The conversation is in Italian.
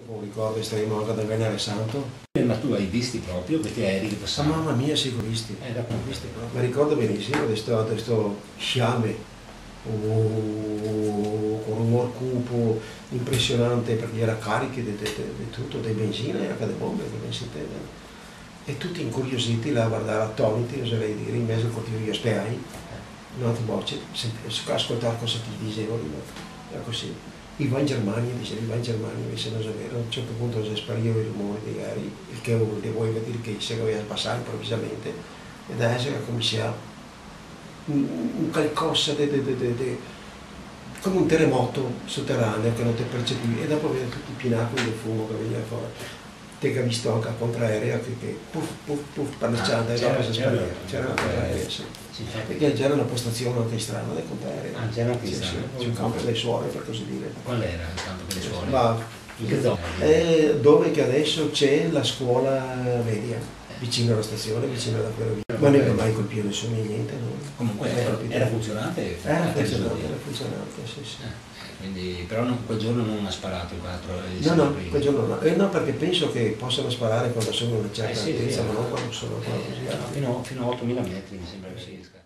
Un ricordo estremo anche del Venere Santo. Ma tu hai visti proprio questi aerei che passavano? Mamma mia, sì, ho visti. Mi ricordo benissimo di questo sciame, con un rumore cupo, impressionante, perché era carico di tutto, di benzina e anche di bombe, come si intende. E tutti incuriositi là a guardare, attoniti, oserei dire, in mezzo al cortile spiai, in altre voce, ascoltare cosa ti dicevano, era così. Io va in Germania, diceva, va in Germania, invece non sapeva, a un certo punto si spariva il rumore dei aerei, il che vuol dire che si doveva passare improvvisamente, e da adesso comincia un qualcosa come un terremoto sotterraneo che non ti percepivi, e dopo vedi tutti i pinacoli del fumo che veniva fuori. Te che hai visto anche a contraerea che puff puff puff panacciata e dopo si spariva. C'era una contraerea, sì. Perché c'era una postazione anche strana del contraerea. Ah, c'era anche strana? Sul campo delle suore, per così dire. Qual era il campo delle suore? Ma in che zona? dove che adesso c'è la scuola media, vicino alla stazione, vicino alla ferrovia. Ma non mai colpito nessuno, niente. No? Comunque era funzionante? Era funzionante, sì, sì. Quindi, però quel giorno non ha sparato il 4 No, quel giorno no. No, perché penso che possano sparare quando sono una certa altezza, ma non quando sono così alti. Fino a 8.000 metri mi sembra che si riesca.